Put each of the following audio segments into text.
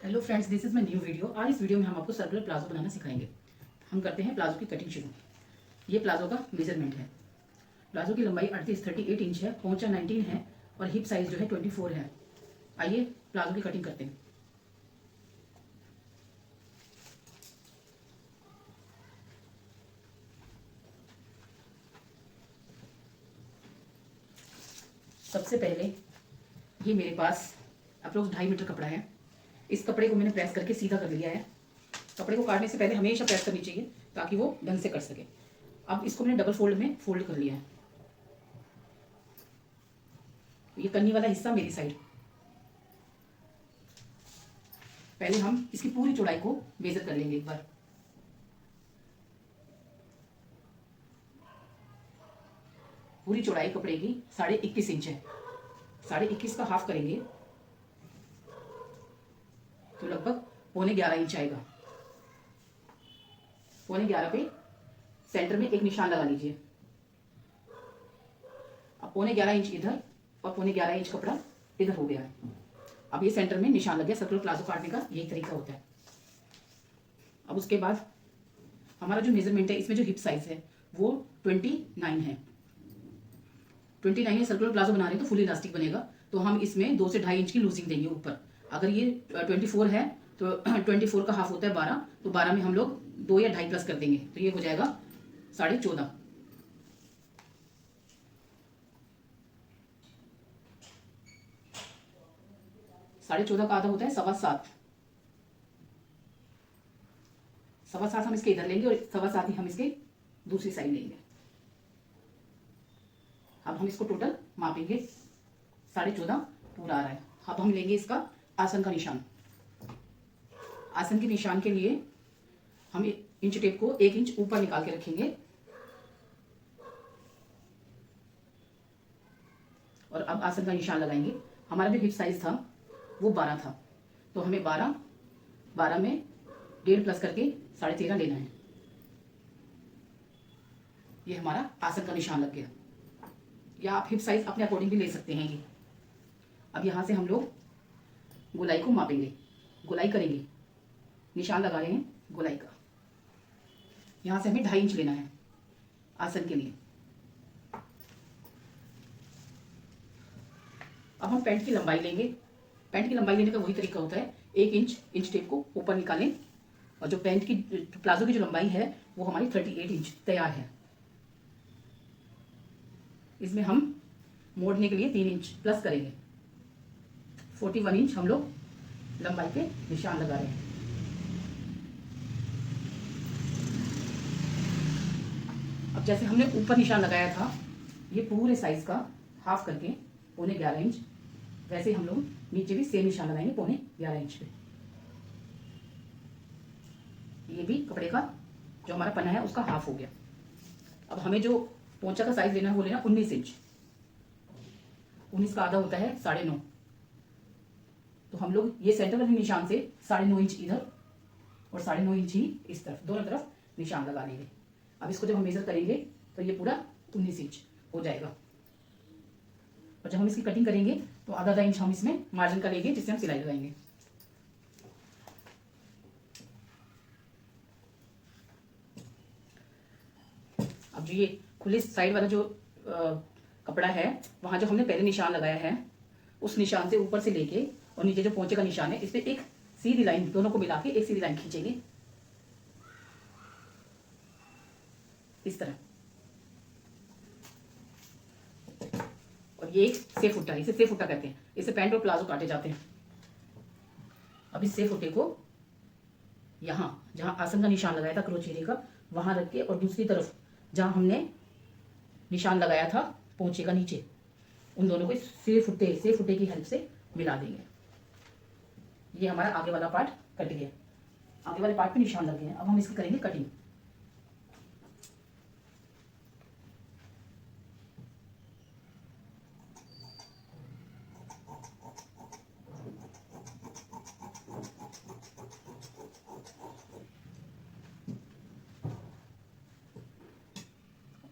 Hello friends, this is my new video. आज इस video में हम आपको सर्कुलर प्लाजो बनाना सिखाएंगे। हम करते हैं प्लाजो की कटिंग शुरू। ये प्लाजो का मेजरमेंट है। प्लाजो की लंबाई 38 इंच है, पोंचा 19 है और हिप साइज जो है 24 है। आइए प्लाजो की कटिंग करते हैं। सबसे पहले ये मेरे पास अप्रोक्स 2.5 मीटर कपड़ा है। इस कपड़े को मैंने प्रेस करके सीधा कर लिया है। कपड़े को काटने से पहले हमेशा प्रेस करनी चाहिए ताकि वो ढंग से कट सके। अब इसको मैंने डबल फोल्ड में फोल्ड कर लिया है। ये कन्नी वाला हिस्सा मेरी साइड। पहले हम इसकी पूरी चौड़ाई को मेजर कर लेंगे एक बार। पूरी चौड़ाई कपड़े की 21.5 इंच है। 21.5 का हाफ करेंगे तो लगभग 11.25 इंच आएगा। 11.25 पे सेंटर में एक निशान लगा लीजिए। अब 11.25 इंच इधर और 11.25 इंच कपड़ा इधर हो गया है। अब ये सेंटर में निशान लग गया। सर्कुलर प्लाजो काटने का यही तरीका होता है। अब उसके बाद हमारा जो मेजरमेंट है, इसमें जो हिप साइज है वो 29 है। 29 है। सर्कुलर प्लाजो बना रहे हैं तो फुल इलास्टिक बनेगा, तो हम इसमें 2 से 2.5 इंच की लूजिंग देंगे ऊपर। अगर ये 24 है तो 24 का हाफ होता है 12, तो 12 में हम लोग 2 या 2.5 प्लस कर देंगे, तो ये हो जाएगा 14.5। 14.5 का आधा होता है 7.25। 7.25 हम इसके इधर लेंगे और 7.25 ही हम इसके दूसरी साइड लेंगे। अब हम इसको टोटल मापेंगे। 14.5 पूरा आ रहा है। अब हम लेंगे इसका आसन का निशान। आसन के निशान के लिए हम इंच टेप को 1 इंच ऊपर निकाल के रखेंगे और अब आसन का निशान लगाएंगे। हमारा जो हिप साइज था वो 12 था, तो हमें 12 में 1.5 प्लस करके 13.5 लेना है। ये हमारा आसन का निशान लग गया। या आप हिप साइज अपने अकॉर्डिंग भी ले सकते हैं। ये अब यहाँ से हम लोग गोलाई को मापेंगे। गोलाई करेंगे, निशान लगा रहे हैं गोलाई का। यहाँ से हमें 2.5 इंच लेना है आसन के लिए। अब हम पैंट की लंबाई लेंगे। पैंट की लंबाई लेने का वही तरीका होता है, 1 इंच टेप को ऊपर निकालें और जो पैंट की प्लाजो की जो लंबाई है वो हमारी 38 इंच तैयार है। इसमें हम मोड़ने के लिए 3 इंच प्लस करेंगे। 41 इंच हम लोग लंबाई पे निशान लगा रहे हैं। अब जैसे हमने ऊपर निशान लगाया था ये पूरे साइज का हाफ करके 11.25 इंच, वैसे हम लोग नीचे भी सेम निशान लगाएंगे 11.25 इंच पे। ये भी कपड़े का जो हमारा पन्ना है उसका हाफ हो गया। अब हमें जो पोंचा का साइज लेना है वो लेना 19 इंच। 19 का आधा होता है 9.5, तो हम लोग ये सेंटर वाले निशान से 9.5 इंच इधर और 9.5 इंच ही इस तरफ, दोनों तरफ निशान लगा लेंगे। अब इसको जब हम मेजर करेंगे तो ये पूरा 19 इंच हो जाएगा। और जब हम इसकी कटिंग करेंगे तो आधा इंच हम इसमें मार्जिन का लेंगे जिससे हम सिलाई लगाएंगे। अब जो ये खुले साइड वाला जो कपड़ा है, वहां जो हमने पहले निशान लगाया है उस निशान से ऊपर से लेके और नीचे जो पोंचे का निशान है इस पे एक सीधी लाइन, दोनों को मिला के एक सीधी लाइन खींचेंगे इस तरह। और ये एक सेफ फुट्टा है, इसे सेफ फुट्टा कहते हैं। इससे पैंट और प्लाजो काटे जाते हैं। अब इस सेफ फुट्टे को यहाँ जहां आसन का निशान लगाया था क्रोचेरे का, वहां रख के और दूसरी तरफ जहां हमने निशान लगाया था पोंचे का नीचे, उन दोनों को सेफ फुट्टे की हेल्प से मिला देंगे। ये हमारा आगे वाला पार्ट कट गया। आगे वाले पार्ट पे निशान लग गए हैं। अब हम इसकी करेंगे कटिंग।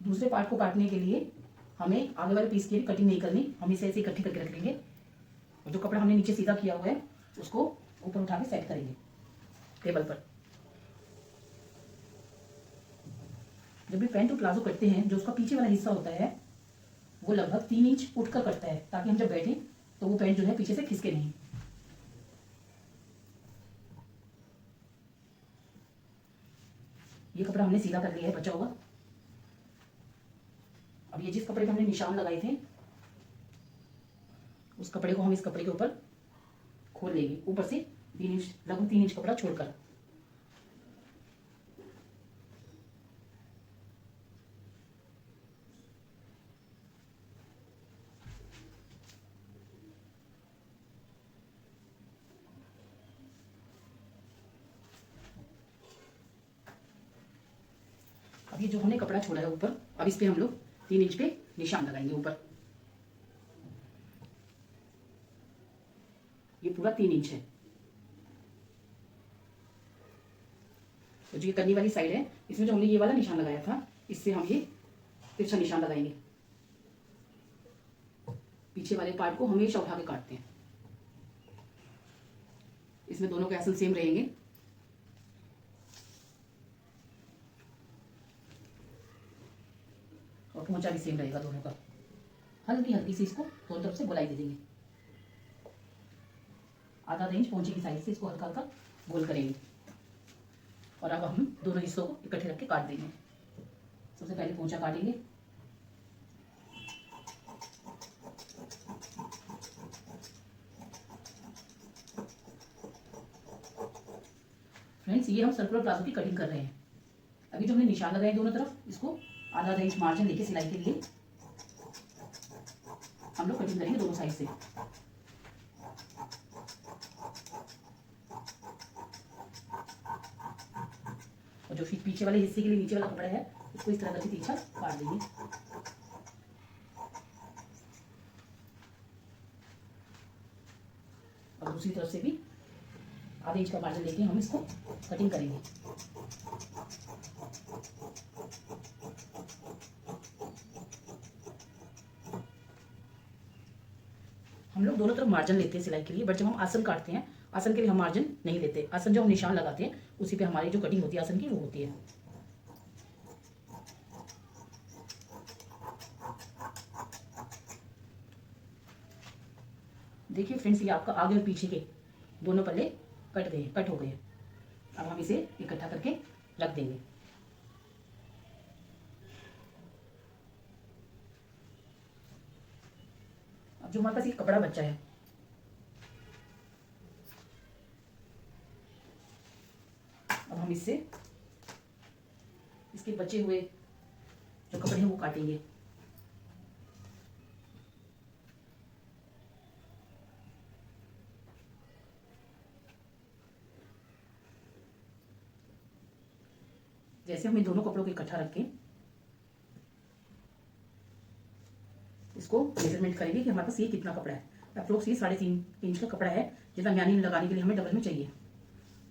दूसरे पार्ट को काटने के लिए हमें आगे वाले पीस की कटिंग नहीं करनी, हम इसे ऐसे इकट्ठी करके रख लेंगे। और जो कपड़ा हमने नीचे सीधा किया हुआ है उसको ऊपर उठा के सेट करेंगे टेबल पर। जब भी पैंट और प्लाजो कटते हैं, जो उसका पीछे वाला हिस्सा होता है वो लगभग 3 इंच उठकर कटता है, ताकि हम जब बैठे तो वो पैंट जो है पीछे से खिसके नहीं। ये कपड़ा हमने सीधा कर लिया है, बचा होगा। अब ये जिस कपड़े पे हमने निशान लगाए थे उस कपड़े को हम इस कपड़े के ऊपर खोल लेंगे, ऊपर से 3 इंच, लगभग 3 इंच कपड़ा छोड़कर। अब ये जो हमने कपड़ा छोड़ा है ऊपर, अब इस पे हम लोग 3 इंच पे निशान लगाएंगे ऊपर। ये पूरा 3 इंच है। तो जो ये करनी वाली साइड है, इसमें जो हमने ये वाला निशान लगाया था, इससे हम ये तिरछा निशान लगाएंगे। पीछे वाले पार्ट को हमेशा उठा के काटते हैं। इसमें दोनों के आसन सेम रहेंगे। और पोंचा भी सेम रहेगा दोनों का। हल्की हल्की सी इसको दोनों तरफ से गोलाई दे देंगे। आधा इंच पोंचे की साइड से इसको हल्का हल्का गोल करेंगे। और अब हम दोनों हिस्सों को इकट्ठे रख के काट देंगे। सबसे पहले पोंचा काटेंगे। फ्रेंड्स, ये हम सर्कुलर प्लाजो की कटिंग कर रहे हैं। अभी जो हमने निशान लगाए दोनों तरफ, इसको आधा इंच मार्जिन लेके सिलाई के लिए हम लोग कटिंग करेंगे दोनों साइड से। और जो फिर पीछे वाले हिस्से के लिए नीचे वाला कपड़ा है, उसको इस तरह करके तिरछा काट देंगे। और दूसरी तरफ से भी आधे इंच का मार्जिन लेके हम इसको कटिंग करेंगे। हम लोग दोनों तरफ मार्जिन लेते हैं सिलाई के लिए, बट जब हम आसन काटते हैं, आसन के लिए हम मार्जिन नहीं लेते। आसन जो हम निशान लगाते हैं उसी पे हमारी जो कटिंग होती है आसन की, वो होती है। देखिए फ्रेंड्स, ये आपका आगे और पीछे के दोनों पल्ले कट हो गए। अब हम इसे इकट्ठा करके रख देंगे। अब जो हमारे पास ये कपड़ा बचा है, अब हम इससे इसके बचे हुए जो कपड़े हैं वो काटेंगे। जैसे हम इन दोनों कपड़ों को इकट्ठा रख के इसको मेजरमेंट करेंगे कि हमारे पास ये कितना कपड़ा है। अप्रोक्स ये 3.5 इंच का कपड़ा है, जितना म्यानी लगाने के लिए हमें डबल में चाहिए।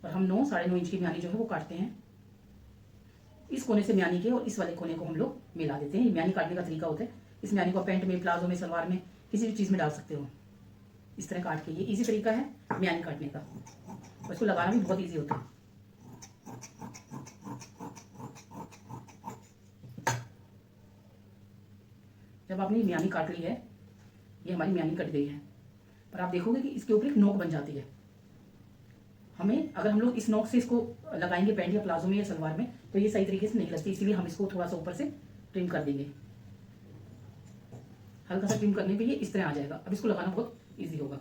और हम 9-9.5 इंच की म्यानी जो है वो काटते हैं। इस कोने से म्यानी के और इस वाले कोने को हम लोग मिला देते हैं। ये म्यानी काटने का तरीका होता है। इस म्यानी को पैंट में, प्लाजो में, सलवार में, किसी भी चीज़ में डाल सकते हो। इस तरह काट के, ये इजी तरीका है म्यानी काटने का, और इसको लगाना भी बहुत ईजी होता है। जब आपने म्यानी काट ली है, ये हमारी म्यानी कट गई है, पर आप देखोगे कि इसके ऊपर एक नोक बन जाती है। हमें, अगर हम लोग इस नोक से इसको लगाएंगे पैंट या प्लाजो में या सलवार में, तो ये सही तरीके से नहीं लगती। इसीलिए हम इसको थोड़ा सा ऊपर से ट्रिम कर देंगे। हल्का सा ट्रिम करने पे ये इस तरह आ जाएगा। अब इसको लगाना बहुत ईजी होगा।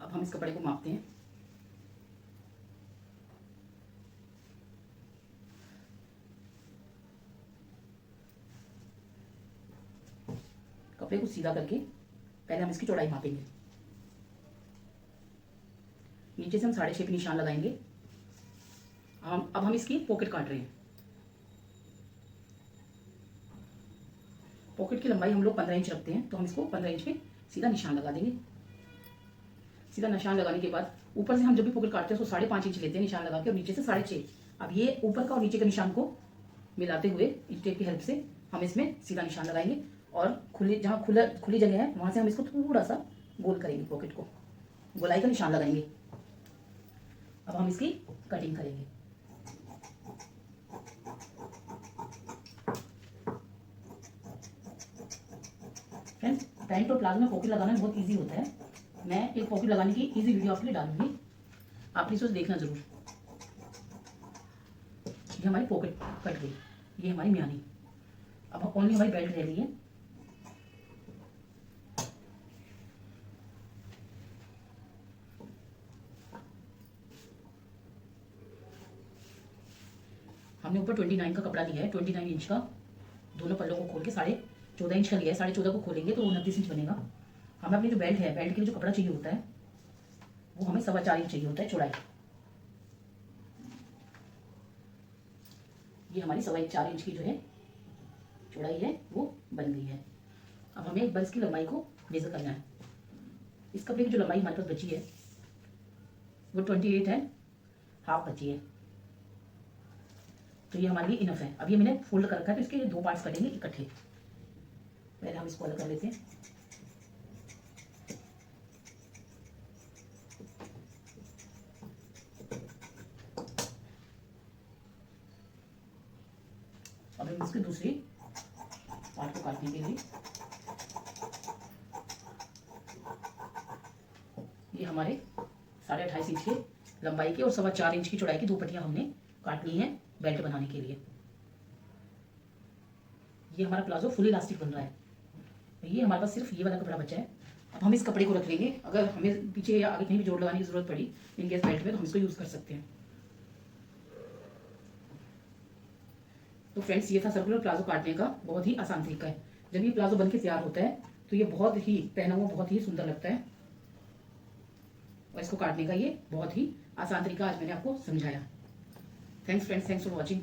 अब हम इस कपड़े को मापते हैं। कपड़े को सीधा करके पहले हम इसकी चौड़ाई मापेंगे। नीचे से हम 6.5 पे निशान लगाएंगे। अब हम इसकी पॉकेट काट रहे हैं। पॉकेट की लंबाई हम लोग 15 इंच रखते हैं, तो हम इसको 15 इंच पे सीधा निशान लगा देंगे। सीधा निशान लगाने के बाद ऊपर से हम जब भी पॉकेट काटते हैं उसको 5.5 इंच लेते हैं निशान लगा के, और नीचे से 6.5। अब ये ऊपर का और नीचे के निशान को मिलाते हुए इस टेप की हेल्प से हम इसमें सीधा निशान लगाएंगे और जहाँ खुली जगह है वहां से हम इसको थोड़ा सा गोल करेंगे, पॉकेट को गोलाई का निशान लगाएंगे। अब हम इसकी कटिंग करेंगे। फ्रेंड्स, पैंट और प्लाजो में पॉकेट लगाना बहुत इजी होता है। मैं एक पॉकेट लगाने की इजी वीडियो आपके लिए डालूंगी, आप प्लीज उसे देखना जरूर। ये हमारी पॉकेट कट गई, ये हमारी म्यानी। अब ओनली हमारी बेल्ट रह गई है। हमने ऊपर 29 का कपड़ा लिया है, 29 इंच का। दोनों पल्लों को खोल के 14.5 इंच का लिया है। 14.5 को खोलेंगे तो 29 इंच बनेगा। हमें अपनी जो बेल्ट है, बेल्ट के लिए जो कपड़ा चाहिए होता है वो हमें 4.25 इंच चाहिए होता है चौड़ाई। ये हमारी 4.25 इंच की जो है चौड़ाई है वो बन गई है। अब हमें एक बार इसकी लंबाई को मेजर करना है। इस कपड़े की जो लंबाई हमारे पास बची है वो 28 है, हाफ बची है, तो ये हमारे लिए इनफ है। अब ये मैंने फोल्ड कर रखा है तो इसके 2 पार्ट्स कटेंगे इकट्ठे। पहले हम इसको अलग कर लेते हैं। अब हम इसके दूसरी पार्ट को काटने के लिए ये हमारे 28.5 इंच के लंबाई की और 4.25 इंच की चौड़ाई की 2 पट्टियां हमने काट ली हैं बेल्ट बनाने के लिए। ये हमारा प्लाजो फुल इलास्टिक बन रहा है। ये हमारे पास सिर्फ ये वाला कपड़ा बचा है। अब हम इस कपड़े को रख लेंगे। अगर हमें पीछे या आगे कहीं भी जोड़ लगाने की जरूरत पड़ी इन केस बेल्ट में तो हम इसको यूज कर सकते हैं। तो फ्रेंड्स, ये था सर्कुलर प्लाजो काटने का बहुत ही आसान तरीका है। जब ये प्लाजो बनके तैयार होता है तो ये बहुत ही पहना हुआ बहुत ही सुंदर लगता है और इसको काटने का ये बहुत ही आसान तरीका आज मैंने आपको समझाया। Thanks friends, thanks for watching.